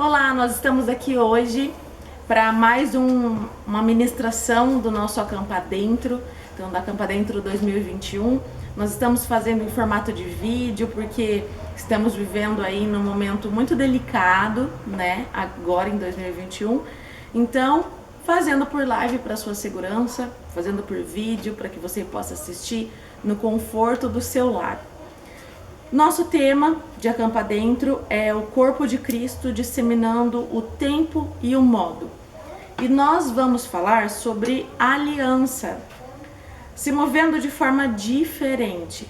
Olá, nós estamos aqui hoje para mais uma ministração do nosso Acampa Dentro, então da Acampa Dentro 2021. Nós estamos fazendo em formato de vídeo porque estamos vivendo aí num momento muito delicado, né, agora em 2021. Então, fazendo por live para sua segurança, fazendo por vídeo para que você possa assistir no conforto do seu lar. Nosso tema de Acampa Dentro é o corpo de Cristo disseminando o tempo e o modo. E nós vamos falar sobre aliança, se movendo de forma diferente.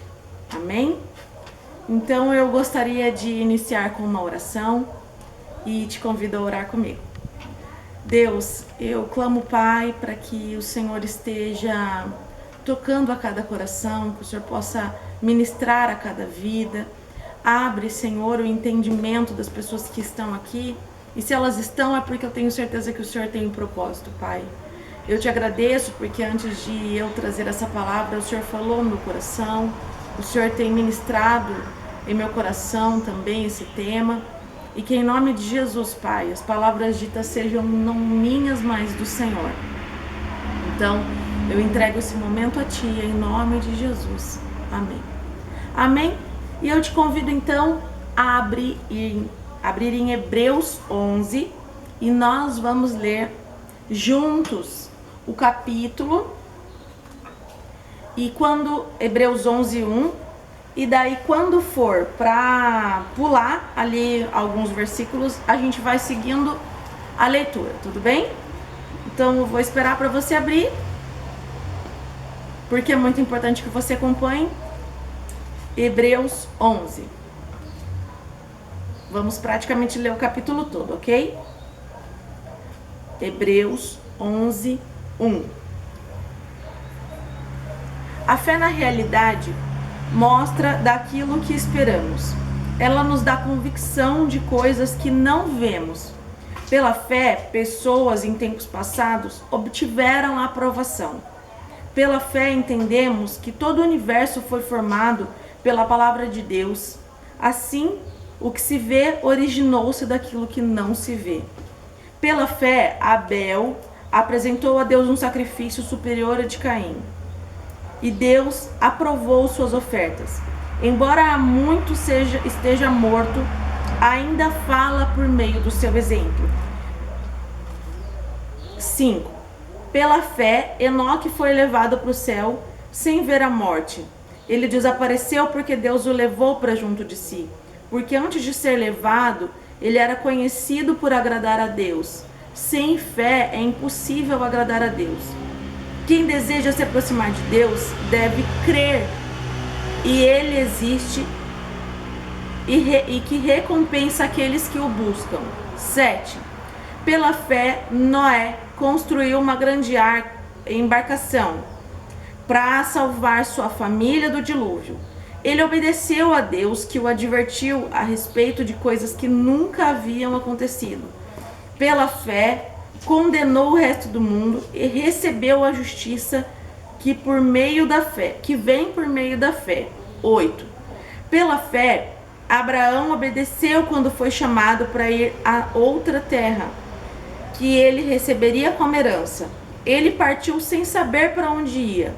Amém? Então eu gostaria de iniciar com uma oração e te convido a orar comigo. Deus, eu clamo, Pai, para que o Senhor esteja tocando a cada coração, que o Senhor possa ministrar a cada vida. Abre, Senhor, o entendimento das pessoas que estão aqui. E se elas estão, é porque eu tenho certeza que o Senhor tem um propósito, Pai. Eu te agradeço porque antes de eu trazer essa palavra, o Senhor falou no meu coração. O Senhor tem ministrado em meu coração também esse tema. E que em nome de Jesus, Pai, as palavras ditas sejam não minhas, mas do Senhor. Então, eu entrego esse momento a Ti, em nome de Jesus. Amém. Amém? E eu te convido então a abrir em Hebreus 11 e nós vamos ler juntos o capítulo. E quando Hebreus 11:1, e daí quando for para pular ali alguns versículos, a gente vai seguindo a leitura, tudo bem? Então eu vou esperar para você abrir, porque é muito importante que você acompanhe. Hebreus 11. Vamos praticamente ler o capítulo todo, ok? Hebreus 11:1. A fé na realidade mostra daquilo que esperamos. Ela nos dá convicção de coisas que não vemos. Pela fé, pessoas em tempos passados obtiveram a aprovação. Pela fé entendemos que todo o universo foi formado pela palavra de Deus. Assim, o que se vê originou-se daquilo que não se vê. Pela fé, Abel apresentou a Deus um sacrifício superior ao de Caim. E Deus aprovou suas ofertas. Embora há muito esteja morto, ainda fala por meio do seu exemplo. 5. Pela fé, Enoque foi levado para o céu sem ver a morte. Ele desapareceu porque Deus o levou para junto de si. Porque antes de ser levado, ele era conhecido por agradar a Deus. Sem fé é impossível agradar a Deus. Quem deseja se aproximar de Deus deve crer e Ele existe e que recompensa aqueles que o buscam. 7. Pela fé, Noé construiu uma grande embarcação para salvar sua família do dilúvio. Ele obedeceu a Deus, que o advertiu a respeito de coisas que nunca haviam acontecido. Pela fé, condenou o resto do mundo e recebeu a justiça que vem por meio da fé. 8. Pela fé, Abraão obedeceu quando foi chamado para ir a outra terra, que ele receberia como herança. Ele partiu sem saber para onde ia.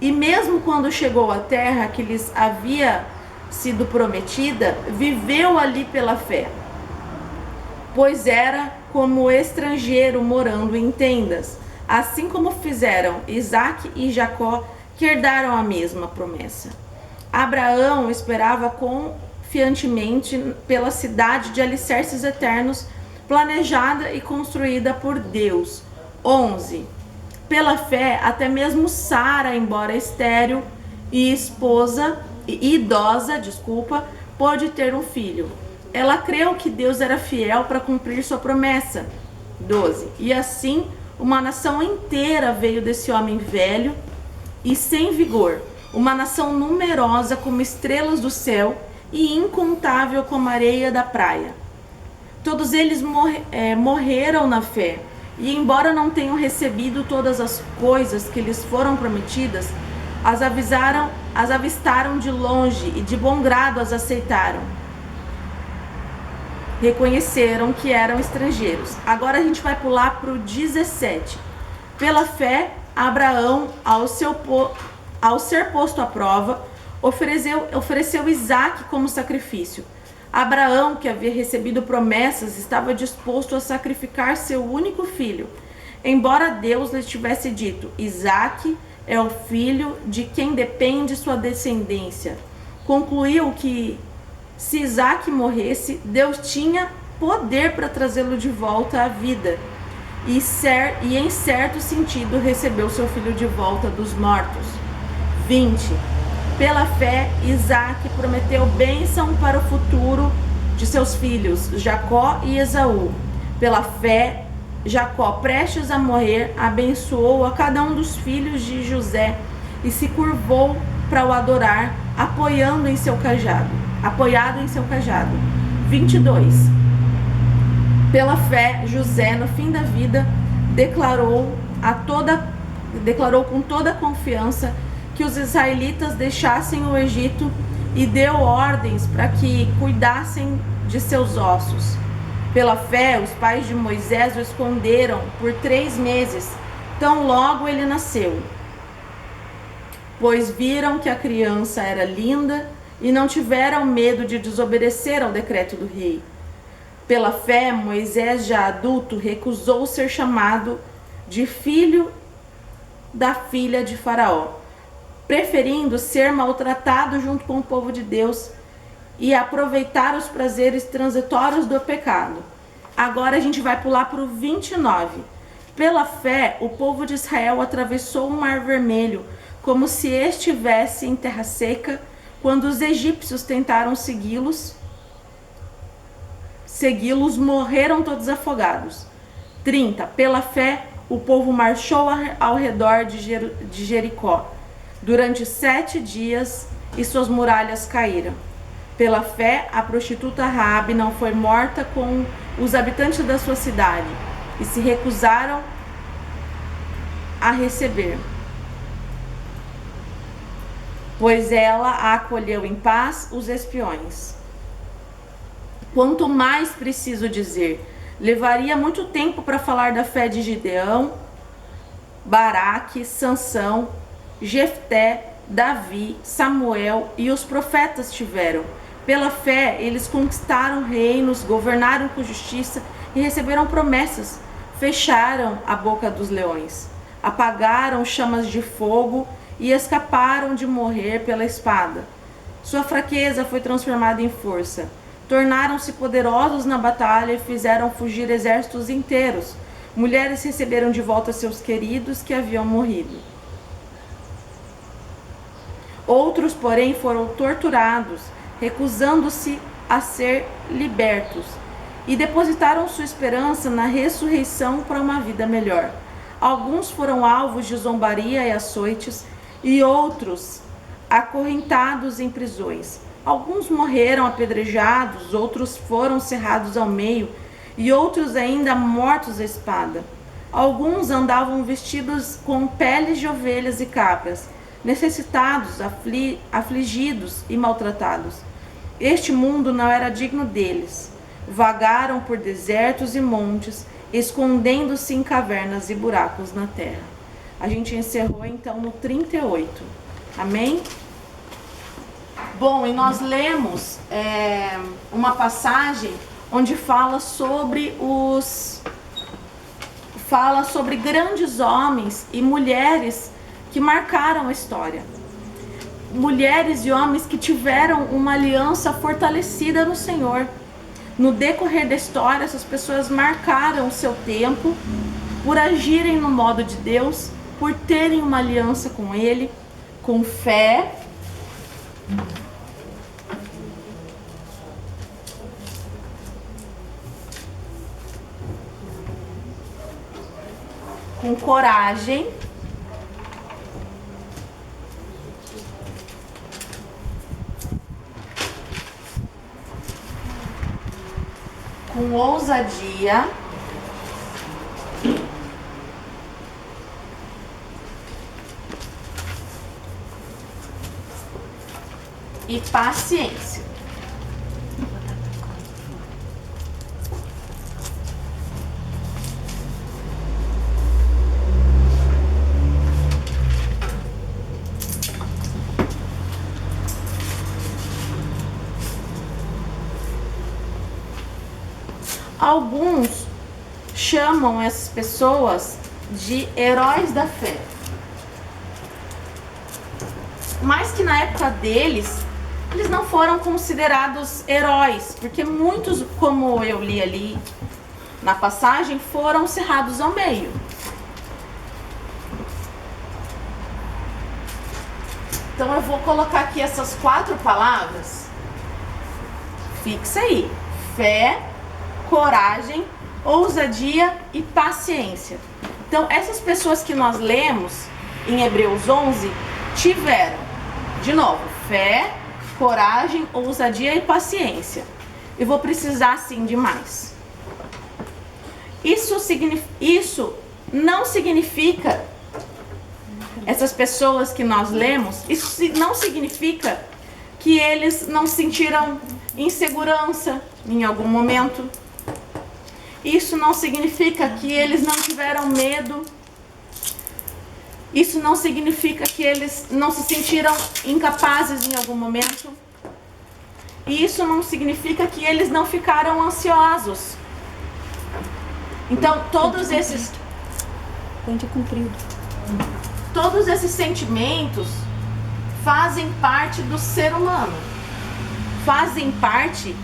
E mesmo quando chegou à terra que lhes havia sido prometida, viveu ali pela fé, pois era como estrangeiro morando em tendas, assim como fizeram Isaque e Jacó, que herdaram a mesma promessa. Abraão esperava confiantemente pela cidade de alicerces eternos, planejada e construída por Deus. 11. Pela fé, até mesmo Sara, embora estéril e idosa, pôde ter um filho. Ela creu que Deus era fiel para cumprir sua promessa. 12. E assim, uma nação inteira veio desse homem velho e sem vigor, uma nação numerosa como estrelas do céu e incontável como a areia da praia. Todos eles morreram na fé, e embora não tenham recebido todas as coisas que lhes foram prometidas, as avistaram de longe e de bom grado as aceitaram. reconheceram que eram estrangeiros. Agora a gente vai pular para o 17. Pela fé, Abraão, ao ser posto à prova, ofereceu Isaque como sacrifício. Abraão, que havia recebido promessas, estava disposto a sacrificar seu único filho, embora Deus lhe tivesse dito: Isaque é o filho de quem depende sua descendência. Concluiu que, se Isaque morresse, Deus tinha poder para trazê-lo de volta à vida. E em certo sentido recebeu seu filho de volta dos mortos. 20. Pela fé, Isaque prometeu bênção para o futuro de seus filhos, Jacó e Esaú. Pela fé, Jacó, prestes a morrer, abençoou a cada um dos filhos de José e se curvou para o adorar, apoiado em seu cajado. 22. Pela fé, José, no fim da vida, declarou com toda confiança que os israelitas deixassem o Egito e deu ordens para que cuidassem de seus ossos. Pela fé, os pais de Moisés o esconderam por 3 meses, tão logo ele nasceu, pois viram que a criança era linda e não tiveram medo de desobedecer ao decreto do rei. Pela fé, Moisés, já adulto, recusou ser chamado de filho da filha de Faraó, preferindo ser maltratado junto com o povo de Deus e aproveitar os prazeres transitórios do pecado. Agora a gente vai pular para o 29. Pela fé, o povo de Israel atravessou o Mar Vermelho como se estivesse em terra seca, quando os egípcios tentaram segui-los, morreram todos afogados. 30. Pela fé, o povo marchou ao redor de Jericó durante 7 dias e suas muralhas caíram. Pela fé, a prostituta Raabe não foi morta com os habitantes da sua cidade e se recusaram a receber, pois ela acolheu em paz os espiões. Quanto mais preciso dizer, levaria muito tempo para falar da fé de Gideão, Baraque, Sansão, Jefté, Davi, Samuel e os profetas tiveram. Pela fé, eles conquistaram reinos, governaram com justiça e receberam promessas. Fecharam a boca dos leões, apagaram chamas de fogo e escaparam de morrer pela espada. Sua fraqueza foi transformada em força. Tornaram-se poderosos na batalha e fizeram fugir exércitos inteiros. Mulheres receberam de volta seus queridos que haviam morrido. Outros, porém, foram torturados, recusando-se a ser libertos, e depositaram sua esperança na ressurreição para uma vida melhor. Alguns foram alvos de zombaria e açoites, e outros acorrentados em prisões. Alguns morreram apedrejados, outros foram cerrados ao meio, e outros ainda mortos à espada. Alguns andavam vestidos com peles de ovelhas e cabras, necessitados, afligidos e maltratados. Este mundo não era digno deles. Vagaram por desertos e montes, escondendo-se em cavernas e buracos na terra. A gente encerrou então no 38. Amém? Bom, e nós lemos uma passagem onde fala sobre grandes homens e mulheres que marcaram a história. Mulheres e homens que tiveram uma aliança fortalecida no Senhor. No decorrer da história, essas pessoas marcaram o seu tempo por agirem no modo de Deus, por terem uma aliança com Ele, com fé, com coragem, com ousadia e paciência. alguns chamam essas pessoas de heróis da fé. Mas que na época deles, eles não foram considerados heróis, porque muitos, como eu li ali na passagem, foram cerrados ao meio. Então eu vou colocar aqui essas 4 palavras. Fixa aí: fé, coragem, ousadia e paciência. Então essas pessoas que nós lemos em Hebreus 11 tiveram, de novo, fé, coragem, ousadia e paciência. Eu vou precisar sim de mais. Isso não significa, essas pessoas que nós lemos, isso não significa que eles não sentiram insegurança em algum momento. Isso não significa que eles não tiveram medo. Isso não significa que eles não se sentiram incapazes em algum momento. E isso não significa que eles não ficaram ansiosos. Então, todos esses sentimentos fazem parte do ser humano. Fazem parte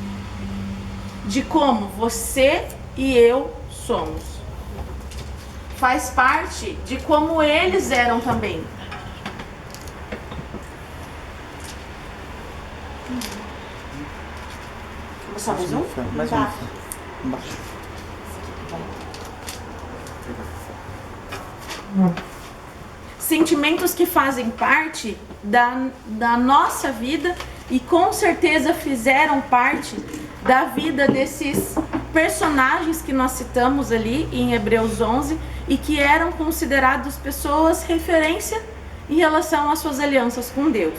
de como você e eu somos. Faz parte de como eles eram também. Só mais um? Mais um. Embaixo. Sentimentos que fazem parte da nossa vida e com certeza fizeram parte da vida desses personagens que nós citamos ali em Hebreus 11 e que eram considerados pessoas referência em relação às suas alianças com Deus.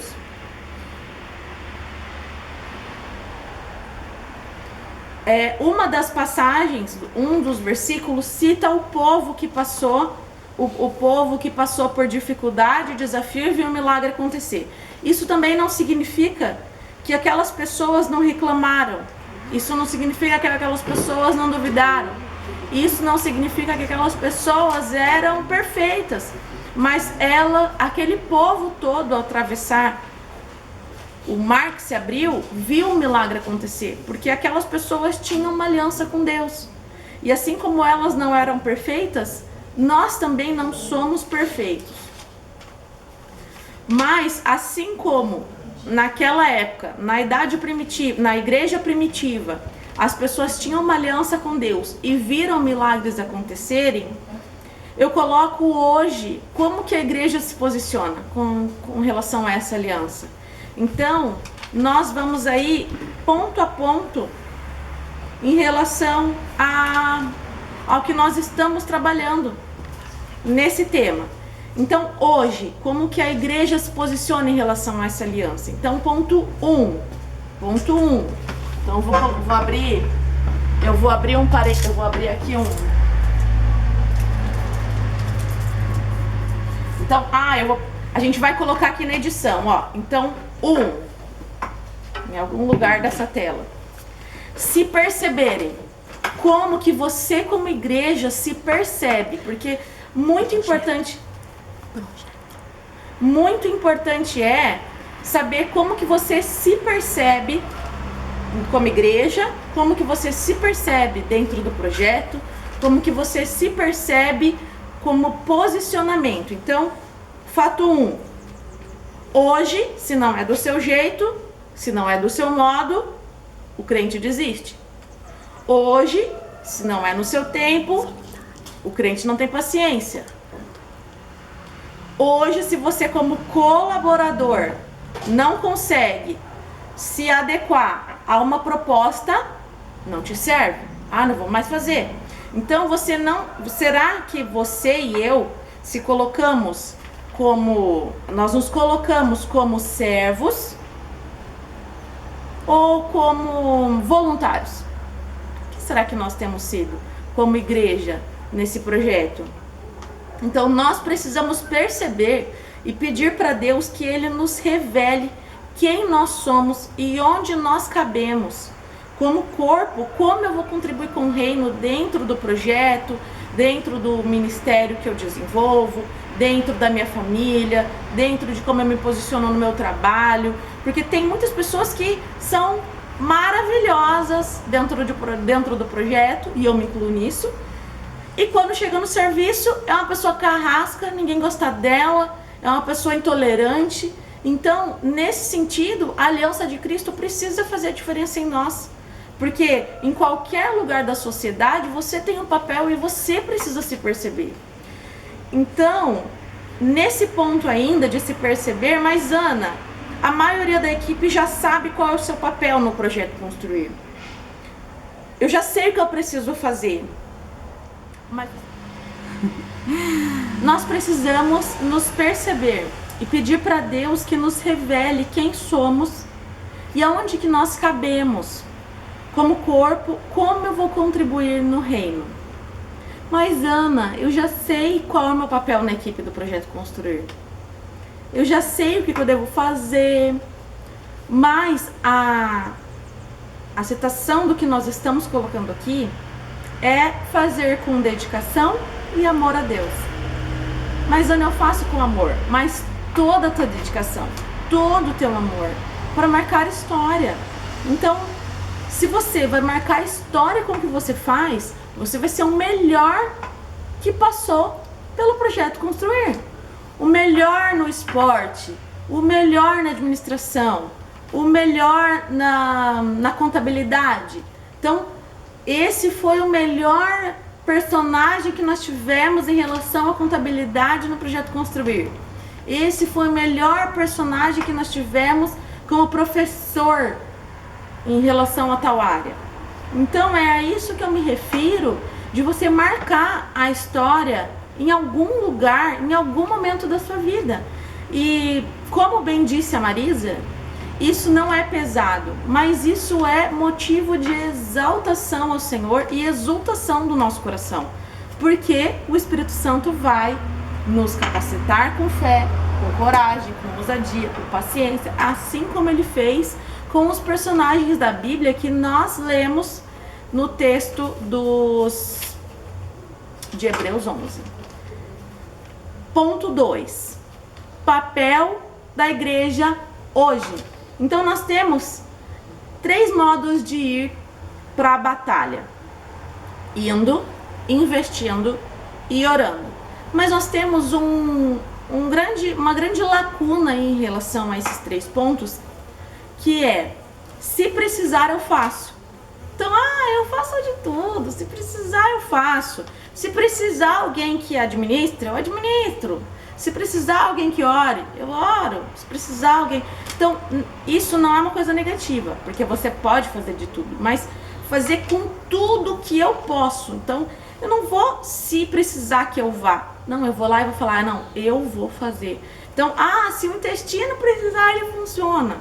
Uma das passagens, um dos versículos, cita o povo que passou, o povo que passou por dificuldade, desafio e viu um milagre acontecer. Isso também não significa que aquelas pessoas não reclamaram. Isso não significa que aquelas pessoas não duvidaram. Isso não significa que aquelas pessoas eram perfeitas. Mas aquele povo todo, ao atravessar o mar que se abriu, viu um milagre acontecer. Porque aquelas pessoas tinham uma aliança com Deus. E assim como elas não eram perfeitas, nós também não somos perfeitos. Mas assim como naquela época, na idade primitiva, na igreja primitiva, as pessoas tinham uma aliança com Deus e viram milagres acontecerem, eu coloco hoje como que a igreja se posiciona com relação a essa aliança. Então, nós vamos aí ponto a ponto em relação ao que nós estamos trabalhando nesse tema. Então, hoje, como que a igreja se posiciona em relação a essa aliança? Então, ponto 1. Então, eu vou abrir aqui um. Então, a gente vai colocar aqui na edição, ó. Então, 1, em algum lugar dessa tela. Se perceberem como que você como igreja se percebe, porque muito importante é saber como que você se percebe como igreja, como que você se percebe dentro do projeto, como que você se percebe como posicionamento. Então, fato 1. Hoje, se não é do seu jeito, se não é do seu modo, o crente desiste. Hoje, se não é no seu tempo, o crente não tem paciência. Hoje, se você como colaborador não consegue se adequar a uma proposta, não te serve. Não vou mais fazer. Então, será que você e eu nós nos colocamos como servos ou como voluntários? O que será que nós temos sido como igreja nesse projeto? Então nós precisamos perceber e pedir para Deus que Ele nos revele quem nós somos e onde nós cabemos como corpo, como eu vou contribuir com o reino dentro do projeto, dentro do ministério que eu desenvolvo, dentro da minha família, dentro de como eu me posiciono no meu trabalho, porque tem muitas pessoas que são maravilhosas dentro do projeto, e eu me incluo nisso, e quando chega no serviço é uma pessoa carrasca, ninguém gosta dela, é uma pessoa intolerante. Então, nesse sentido, a aliança de Cristo precisa fazer a diferença em nós, porque em qualquer lugar da sociedade você tem um papel e você precisa se perceber. Então, nesse ponto ainda de se perceber, mas Ana, a maioria da equipe já sabe qual é o seu papel no projeto Construir. Eu já sei o que eu preciso fazer. Mas nós precisamos nos perceber e pedir para Deus que nos revele quem somos e aonde que nós cabemos. Como corpo, como eu vou contribuir no reino? Mas Ana, eu já sei qual é o meu papel na equipe do Projeto Construir. Eu já sei o que eu devo fazer, mas a citação do que nós estamos colocando aqui é fazer com dedicação e amor a Deus. Mas Ana, eu faço com amor, mas toda a tua dedicação, todo o teu amor, para marcar história. Então, se você vai marcar história com o que você faz, você vai ser o melhor que passou pelo Projeto Construir. O melhor no esporte, o melhor na administração, o melhor na contabilidade. Então, esse foi o melhor personagem que nós tivemos em relação à contabilidade no Projeto Construir. Esse foi o melhor personagem que nós tivemos como professor em relação a tal área. Então é a isso que eu me refiro, de você marcar a história em algum lugar, em algum momento da sua vida. E como bem disse a Marisa, isso não é pesado, mas isso é motivo de exaltação ao Senhor e exultação do nosso coração, porque o Espírito Santo vai nos capacitar com fé, com coragem, com ousadia, com paciência, assim como ele fez com os personagens da Bíblia que nós lemos no texto de Hebreus 11. Ponto 2. Papel da igreja hoje. Então nós temos 3 modos de ir para a batalha: indo, investindo e orando. Mas nós temos uma grande lacuna em relação a esses 3 pontos, que é: se precisar eu faço. Então, eu faço de tudo, se precisar eu faço. Se precisar alguém que administre, eu administro. Se precisar alguém que ore, eu oro. Se precisar alguém... Então, isso não é uma coisa negativa, porque você pode fazer de tudo, mas fazer com tudo que eu posso. Então, eu não vou se precisar que eu vá. Não, eu vou lá e vou falar, não, eu vou fazer. Então, se o intestino precisar, ele funciona.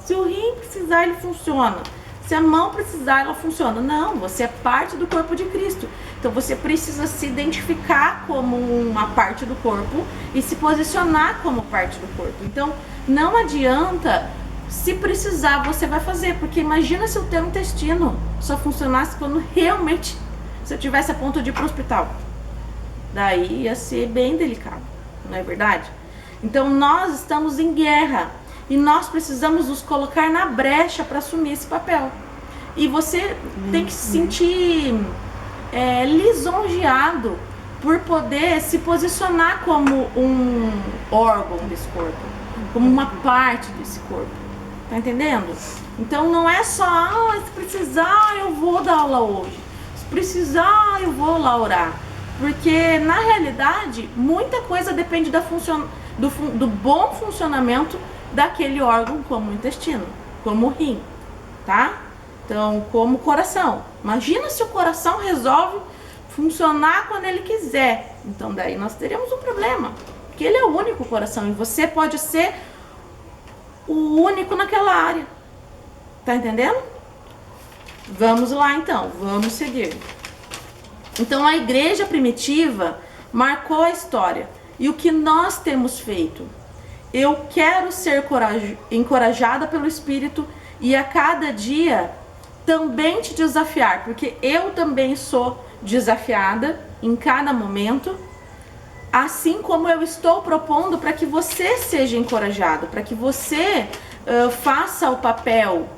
Se o rim precisar, ele funciona. Se a mão precisar, ela funciona. Não, você é parte do corpo de Cristo. Então você precisa se identificar como uma parte do corpo e se posicionar como parte do corpo. Então não adianta, se precisar você vai fazer, porque imagina se o teu intestino só funcionasse quando realmente você tivesse a ponto de ir para o hospital. Daí ia ser bem delicado, não é verdade? Então nós estamos em guerra. E nós precisamos nos colocar na brecha para assumir esse papel. E você tem que se sentir lisonjeado por poder se posicionar como um órgão desse corpo, como uma parte desse corpo. Tá entendendo? Então não é só, se precisar eu vou dar aula hoje. Se precisar eu vou lá orar. Porque na realidade muita coisa depende do bom funcionamento daquele órgão, como o intestino, como o rim, tá? Então, como o coração. Imagina se o coração resolve funcionar quando ele quiser. Então, daí nós teríamos um problema, porque ele é o único coração e você pode ser o único naquela área. Tá entendendo? Vamos lá então, vamos seguir. Então, a igreja primitiva marcou a história. E o que nós temos feito? Eu quero ser encorajada pelo Espírito e a cada dia também te desafiar, porque eu também sou desafiada em cada momento, assim como eu estou propondo para que você seja encorajado, para que você faça o papel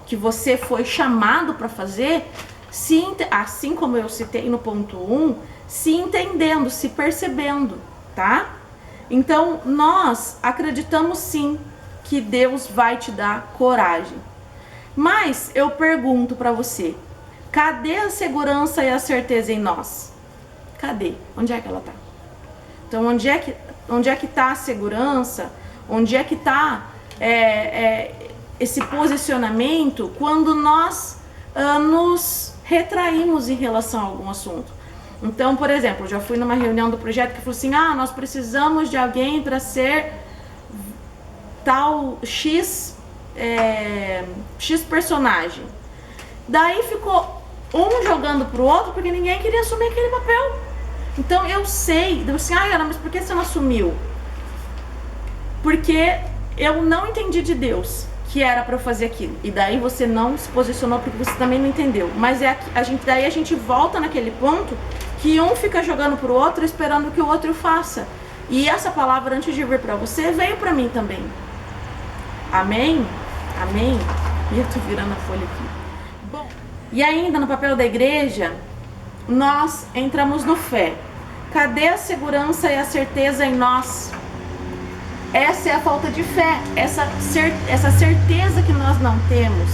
que você foi chamado para fazer, assim como eu citei no ponto 1, se entendendo, se percebendo, tá? Então, nós acreditamos sim que Deus vai te dar coragem. Mas eu pergunto para você, cadê a segurança e a certeza em nós? Cadê? Onde é que ela tá? Então, onde é que tá a segurança? Onde é que tá esse posicionamento quando nós nos retraímos em relação a algum assunto? Então, por exemplo, eu já fui numa reunião do projeto que falou assim, nós precisamos de alguém para ser tal X personagem. Daí ficou um jogando pro outro porque ninguém queria assumir aquele papel. Então eu sei, assim, Ana, mas por que você não assumiu? Porque eu não entendi de Deus que era para eu fazer aquilo. E daí você não se posicionou porque você também não entendeu. Mas daí a gente volta naquele ponto que um fica jogando pro outro esperando que o outro faça. E essa palavra, antes de vir para você, veio para mim também. Amém? Amém? E eu tô virando a folha aqui. Bom, e ainda no papel da igreja, nós entramos no fé. Cadê a segurança e a certeza em nós? Essa é a falta de fé, essa certeza que nós não temos.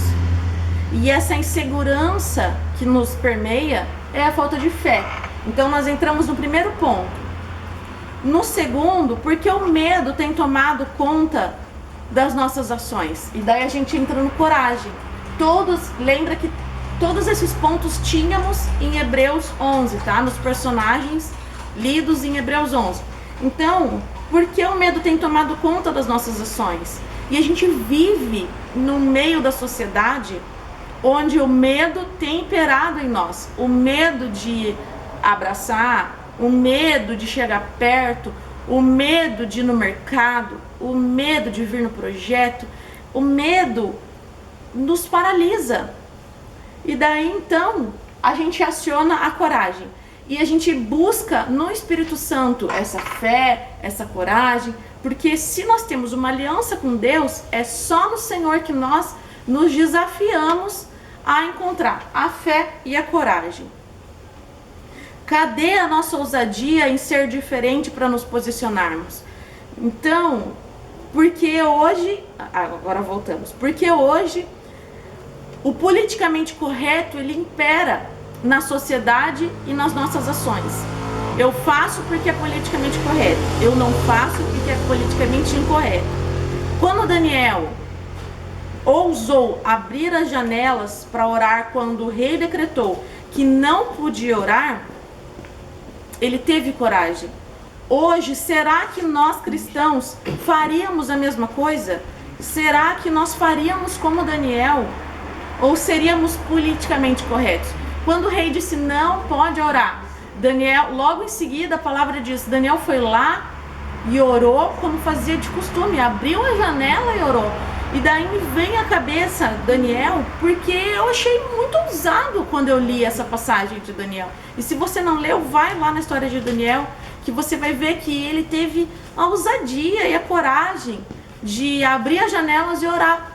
E essa insegurança que nos permeia é a falta de fé. Então nós entramos no primeiro ponto. No segundo, porque o medo tem tomado conta das nossas ações. E daí a gente entra no coragem. Lembra que todos esses pontos tínhamos em Hebreus 11, tá? Nos personagens lidos em Hebreus 11. Então, porque o medo tem tomado conta das nossas ações? E a gente vive no meio da sociedade onde o medo tem imperado em nós. O medo de abraçar, o medo de chegar perto, o medo de ir no mercado, o medo de vir no projeto, o medo nos paralisa. E daí então a gente aciona a coragem e a gente busca no Espírito Santo essa fé, essa coragem, porque se nós temos uma aliança com Deus, é só no Senhor que nós nos desafiamos a encontrar a fé e a coragem. Cadê a nossa ousadia em ser diferente para nos posicionarmos? Então, porque hoje, agora voltamos, porque hoje o politicamente correto, ele impera na sociedade e nas nossas ações. Eu faço porque é politicamente correto, eu não faço porque é politicamente incorreto. Quando Daniel ousou abrir as janelas para orar quando o rei decretou que não podia orar, ele teve coragem. Hoje, será que nós cristãos faríamos a mesma coisa? Será que nós faríamos como Daniel? Ou seríamos politicamente corretos? Quando o rei disse não pode orar, Daniel, logo em seguida a palavra diz, Daniel foi lá e orou como fazia de costume, abriu a janela e orou. E daí me vem à cabeça Daniel, porque eu achei muito ousado quando eu li essa passagem de Daniel. E se você não leu, vai lá na história de Daniel, que você vai ver que ele teve a ousadia e a coragem de abrir as janelas e orar.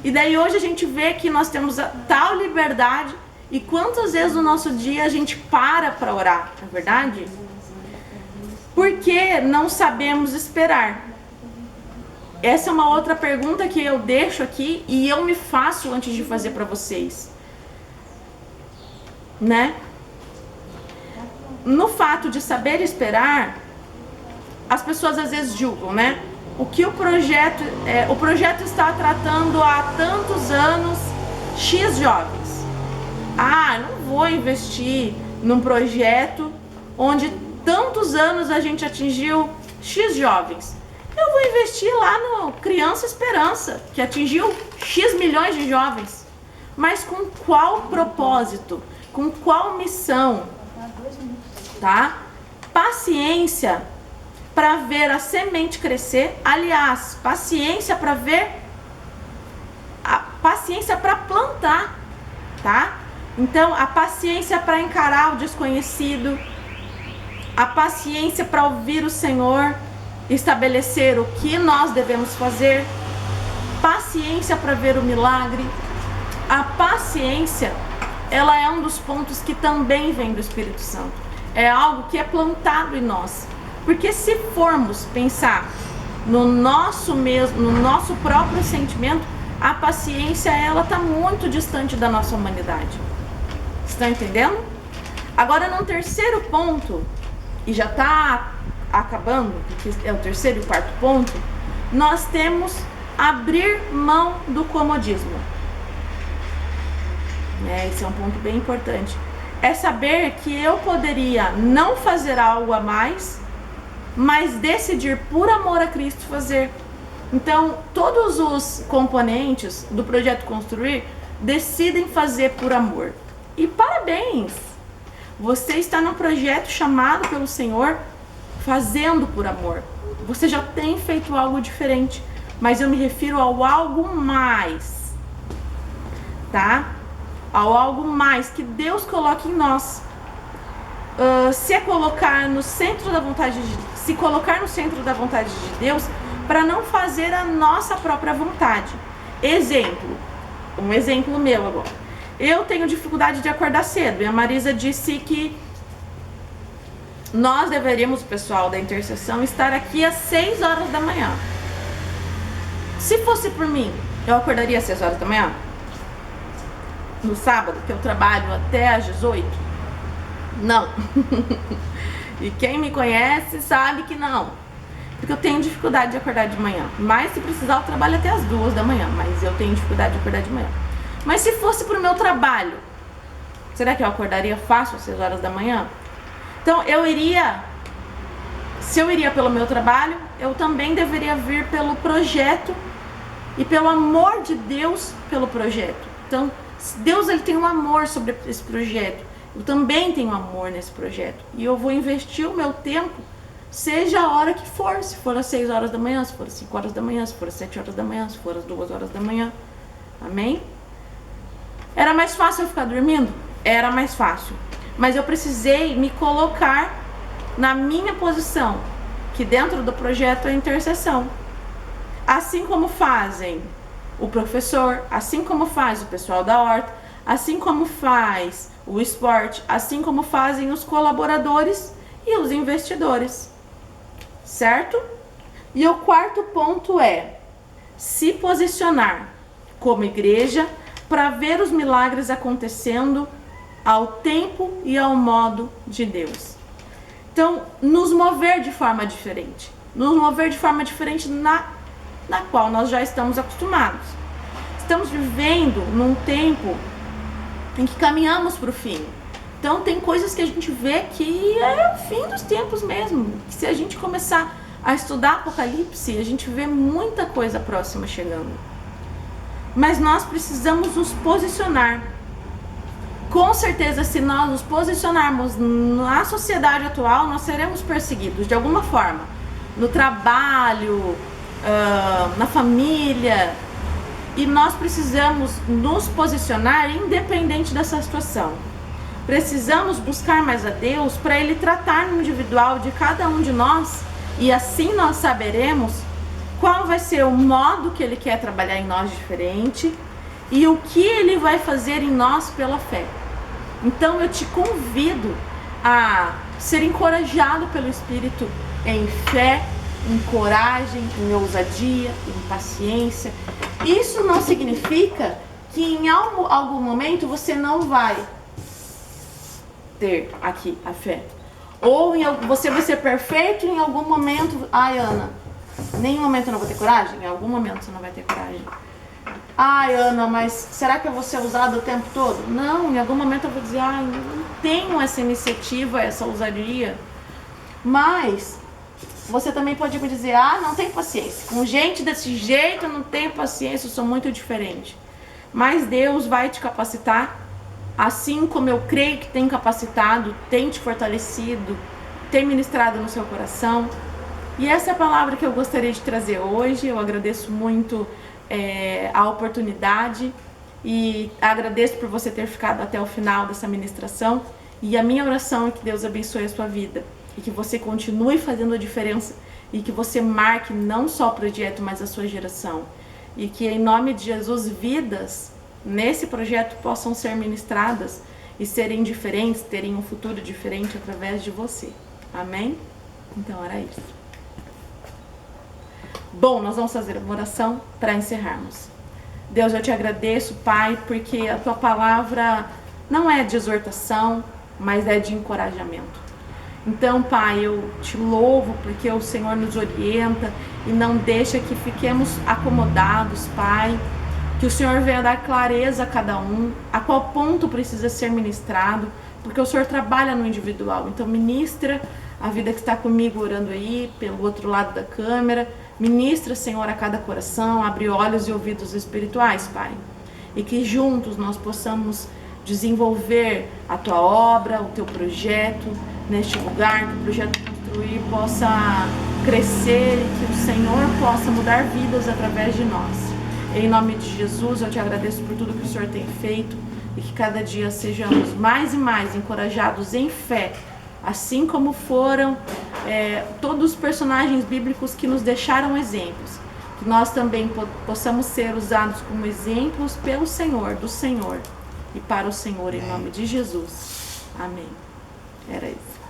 E daí hoje a gente vê que nós temos a tal liberdade, e quantas vezes no nosso dia a gente para orar, não é verdade? Porque não sabemos esperar. Essa é uma outra pergunta que eu deixo aqui e eu me faço antes de fazer para vocês, né? No fato de saber esperar, as pessoas às vezes julgam, né? O que o projeto está tratando há tantos anos X jovens. Não vou investir num projeto onde tantos anos a gente atingiu X jovens. Eu vou investir lá no Criança Esperança, que atingiu X milhões de jovens. Mas com qual propósito? Com qual missão? Tá? Paciência para ver a semente crescer. Aliás, paciência para ver, paciência para plantar plantar, tá? Então, a paciência para encarar o desconhecido, a paciência para ouvir o Senhor, estabelecer o que nós devemos fazer, paciência para ver o milagre. A paciência, ela é um dos pontos que também vem do Espírito Santo. É algo que é plantado em nós. Porque se formos pensar no nosso próprio sentimento, a paciência, ela está muito distante da nossa humanidade. Estão entendendo? Agora, no terceiro ponto, e já está acabando, porque é o terceiro e o quarto ponto, nós temos abrir mão do comodismo. Esse é um ponto bem importante. É saber que eu poderia não fazer algo a mais, mas decidir por amor a Cristo fazer. Então, todos os componentes do projeto Construir decidem fazer por amor. E parabéns! Você está num projeto chamado pelo Senhor, fazendo por amor. Você já tem feito algo diferente, mas eu me refiro ao algo mais, tá? Ao algo mais que Deus coloca em nós. Se colocar no centro da vontade de Deus, para não fazer a nossa própria vontade. Um exemplo meu agora. Eu tenho dificuldade de acordar cedo, e a Marisa disse que nós deveríamos, o pessoal da intercessão, estar aqui às 6 horas da manhã. Se fosse por mim, eu acordaria às 6 horas da manhã? No sábado, que eu trabalho até às 18? Não. E quem me conhece sabe que não. Porque eu tenho dificuldade de acordar de manhã. Mas se precisar, eu trabalho até às 2 da manhã. Mas eu tenho dificuldade de acordar de manhã. Mas se fosse pro meu trabalho, será que eu acordaria fácil às 6 horas da manhã? Então, se eu iria pelo meu trabalho, eu também deveria vir pelo projeto e pelo amor de Deus pelo projeto. Então, Deus, ele tem um amor sobre esse projeto. Eu também tenho amor nesse projeto. E eu vou investir o meu tempo, seja a hora que for. Se for às 6 horas da manhã, se for às 5 horas da manhã, se for às 7 horas da manhã, se for às 2 horas da manhã. Amém? Era mais fácil eu ficar dormindo? Era mais fácil. Mas eu precisei me colocar na minha posição, que dentro do projeto é intercessão. Assim como fazem o professor, assim como faz o pessoal da horta, assim como faz o esporte, assim como fazem os colaboradores e os investidores. Certo? E o quarto ponto é se posicionar como igreja para ver os milagres acontecendo ao tempo e ao modo de Deus. Então, nos mover de forma diferente. Nos mover de forma diferente na qual nós já estamos acostumados. Estamos vivendo num tempo em que caminhamos para o fim. Então, tem coisas que a gente vê que é o fim dos tempos mesmo. Se a gente começar a estudar Apocalipse, a gente vê muita coisa próxima chegando. Mas nós precisamos nos posicionar. Com certeza, se nós nos posicionarmos na sociedade atual, nós seremos perseguidos de alguma forma. No trabalho, na família. E nós precisamos nos posicionar independente dessa situação. Precisamos buscar mais a Deus para Ele tratar no individual de cada um de nós. E assim nós saberemos qual vai ser o modo que Ele quer trabalhar em nós diferente e o que Ele vai fazer em nós pela fé. Então eu te convido a ser encorajado pelo Espírito em fé, em coragem, em ousadia, em paciência. Isso não significa que em algum momento você não vai ter aqui a fé. Ou você vai ser perfeito em algum momento. Ai, Ana, nenhum momento eu não vou ter coragem? Em algum momento você não vai ter coragem. Ai, Ana, mas será que eu vou ser usada o tempo todo? Não, em algum momento eu vou dizer, ai, eu não tenho essa iniciativa, essa ousadia. Mas você também pode me dizer, não tenho paciência. Com gente desse jeito eu não tenho paciência, eu sou muito diferente. Mas Deus vai te capacitar, assim como eu creio que tem capacitado, tem te fortalecido, tem ministrado no seu coração. E essa é a palavra que eu gostaria de trazer hoje. Eu agradeço muito a oportunidade E agradeço por você ter ficado até o final dessa ministração. E a minha oração é que Deus abençoe a sua vida. E que você continue fazendo a diferença. E que você marque não só o projeto, mas a sua geração. E que em nome de Jesus, vidas nesse projeto possam ser ministradas e serem diferentes, terem um futuro diferente através de você. Amém? Então era isso. Bom, nós vamos fazer uma oração para encerrarmos. Deus, eu te agradeço, Pai, porque a tua palavra não é de exortação, mas é de encorajamento. Então, Pai, eu te louvo porque o Senhor nos orienta e não deixa que fiquemos acomodados, Pai. Que o Senhor venha dar clareza a cada um, a qual ponto precisa ser ministrado, porque o Senhor trabalha no individual. Então, ministra a vida que está comigo orando aí, pelo outro lado da câmera. Ministra, Senhor, a cada coração, abre olhos e ouvidos espirituais, Pai. E que juntos nós possamos desenvolver a tua obra, o teu projeto neste lugar, que o projeto Construir possa crescer e que o Senhor possa mudar vidas através de nós. Em nome de Jesus, eu te agradeço por tudo que o Senhor tem feito e que cada dia sejamos mais e mais encorajados em fé, assim como foram todos os personagens bíblicos que nos deixaram exemplos, que nós também possamos ser usados como exemplos pelo Senhor, do Senhor e para o Senhor, em nome de Jesus. Amém. Era isso.